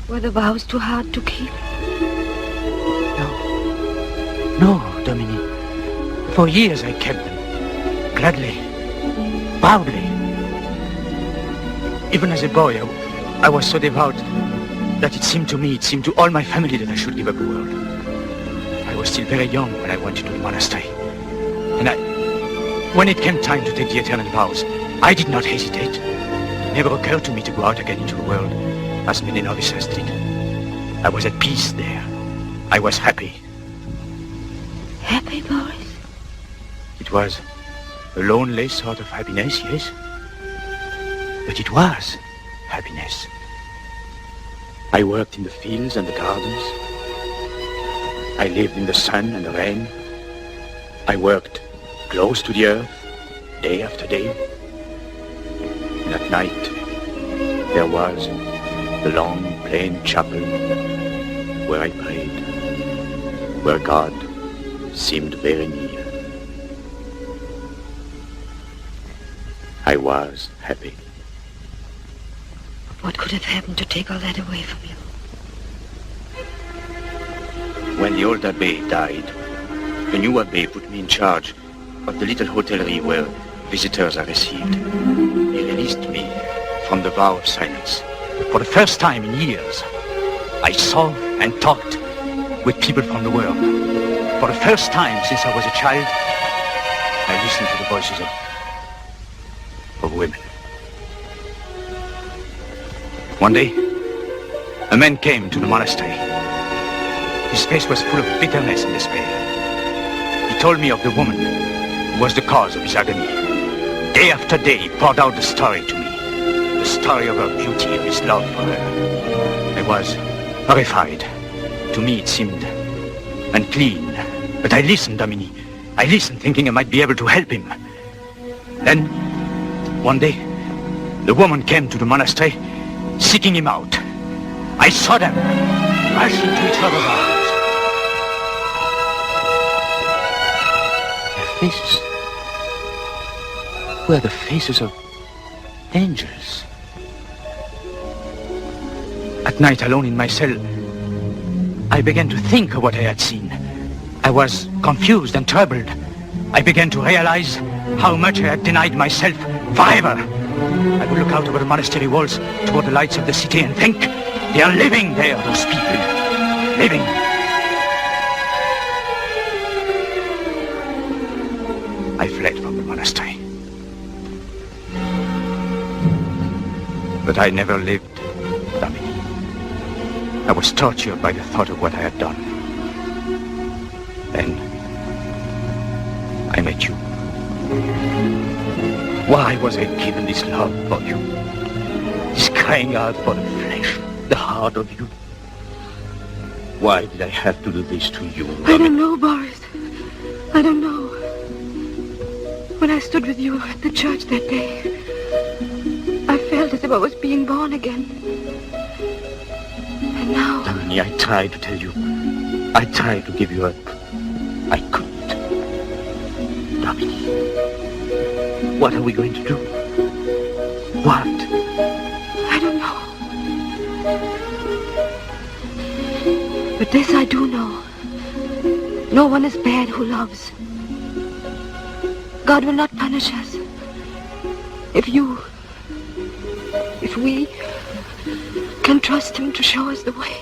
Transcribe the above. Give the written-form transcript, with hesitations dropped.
Were the vows too hard to keep? No, Dominique. For years I kept them. Gladly. Proudly. Even as a boy, I was so devout that it seemed to all my family that I should give up the world. I was still very young when I went into the monastery. And when it came time to take the eternal vows, I did not hesitate. It never occurred to me to go out again into the world, as many novices did. I was at peace there. I was happy. Happy, Boris? It was a lonely sort of happiness, yes. But it was happiness. I worked in the fields and the gardens. I lived in the sun and the rain. I worked close to the earth, day after day. And at night, there was the long, plain chapel where I prayed, where God seemed very near. I was happy. What could have happened to take all that away from you? When the old abbé died, the new abbé put me in charge of the little hotelry where visitors are received. He released me from the vow of silence. For the first time in years, I saw and talked with people from the world. For the first time since I was a child, I listened to the voices of women. One day, a man came to the monastery. His face was full of bitterness and despair. He told me of the woman who was the cause of his agony. Day after day, he poured out the story to me. The story of her beauty and his love for her. I was horrified. To me, it seemed unclean. But I listened, Dominique. I listened, thinking I might be able to help him. Then, one day, the woman came to the monastery, seeking him out. I saw them rush into each other's arms. Their faces were the faces of angels. At night, alone in my cell, I began to think of what I had seen. I was confused and troubled. I began to realize how much I had denied myself forever. I would look out over the monastery walls toward the lights of the city and think, they are living there, those people. Living. I fled from the monastery. But I never lived, Dominique. I was tortured by the thought of what I had done. Then, I met you. Why was I given this love for you? This crying out for the flesh, the heart of you? Why did I have to do this to you, Dominique? I don't know, Boris. I don't know. When I stood with you at the church that day, I felt as if I was being born again. And now... Dominique, I tried to tell you. I tried to give you up. I couldn't. Dominique, what are we going to do? What? I don't know. But this I do know. No one is bad who loves. God will not punish us. If we can trust him to show us the way.